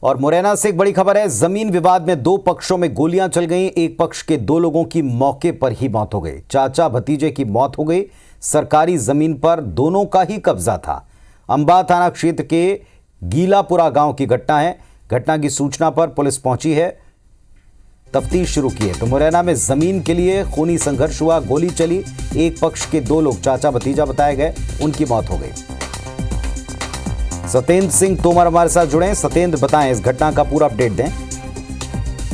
और मुरैना से एक बड़ी खबर है। जमीन विवाद में दो पक्षों में गोलियां चल गईं। एक पक्ष के दो लोगों की मौके पर ही मौत हो गई। चाचा भतीजे की मौत हो गई। सरकारी जमीन पर दोनों का ही कब्जा था। अंबा थाना क्षेत्र के गीलापुरा गांव की घटना है। घटना की सूचना पर पुलिस पहुंची है, तफ्तीश शुरू की है। तो मुरैना में जमीन के लिए खूनी संघर्ष हुआ, गोली चली। एक पक्ष के दो लोग चाचा भतीजा बताए गए, उनकी मौत हो गई। सत्येंद्र सिंह तोमर हमारे साथ जुड़े हैं। सत्येंद्र, बताएं, इस घटना का पूरा अपडेट दें।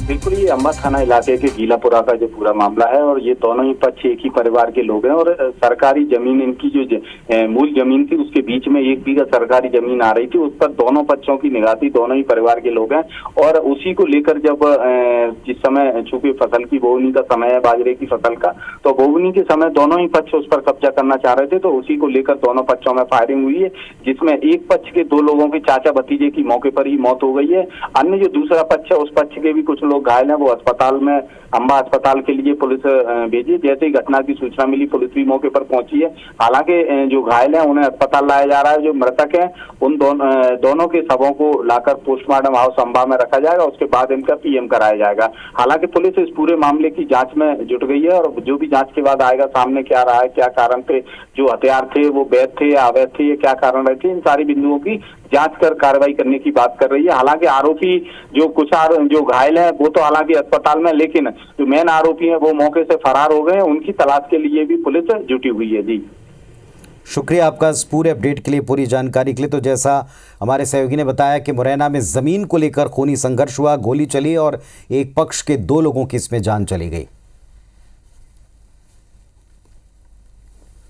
बिल्कुल, ये अंबा थाना इलाके के गीलापुरा का जो पूरा मामला है और ये दोनों ही पक्ष एक ही परिवार के लोग हैं और सरकारी जमीन, इनकी जो मूल जमीन थी उसके बीच में 1 बीघा सरकारी जमीन आ रही थी। उस पर दोनों पक्षों की निगाह थी, दोनों ही परिवार के लोग हैं और उसी को लेकर जब जिस समय चूंकि फसल की बोवनी का समय है, बाजरे की फसल का, तो बोवनी के समय दोनों ही पक्ष उस पर कब्जा करना चाह रहे थे। तो उसी को लेकर दोनों पक्षों में फायरिंग हुई है, जिसमें एक पक्ष के दो लोगों के चाचा भतीजे की मौके पर ही मौत हो गई है। अन्य जो दूसरा पक्ष है उस पक्ष के भी कुछ लोग घायल हैं, वो अस्पताल में, अंबा अस्पताल के लिए पुलिस भेजी। जैसे ही घटना की सूचना मिली पुलिस भी मौके पर पहुंची है। हालांकि जो घायल हैं उन्हें अस्पताल लाया जा रहा है। जो मृतक हैं उन दोनों के शवों को लाकर पोस्टमार्टम हाउस अंबा में रखा जाएगा, उसके बाद इनका पीएम कराया जाएगा। हालांकि पुलिस इस पूरे मामले की जांच में जुट गई है और जो भी जांच के बाद आएगा सामने क्या रहा है, क्या कारण थे, जो हथियार थे वो वैध थे या अवैध थे, ये क्या कारण रहे थे, इन सारी बिंदुओं की जांच कर कार्रवाई करने की बात कर रही है। हालांकि आरोपी जो घायल है वो तो हालांकि अस्पताल में, लेकिन जो मेन आरोपी है वो मौके से फरार हो गए। उनकी तलाश के लिए भी पुलिस जुटी हुई है। जी, शुक्रिया आपका इस पूरे अपडेट के लिए, पूरी जानकारी के लिए। तो जैसा हमारे सहयोगी ने बताया कि मुरैना में जमीन को लेकर खूनी संघर्ष हुआ, गोली चली और एक पक्ष के दो लोगों की इसमें जान चली गई।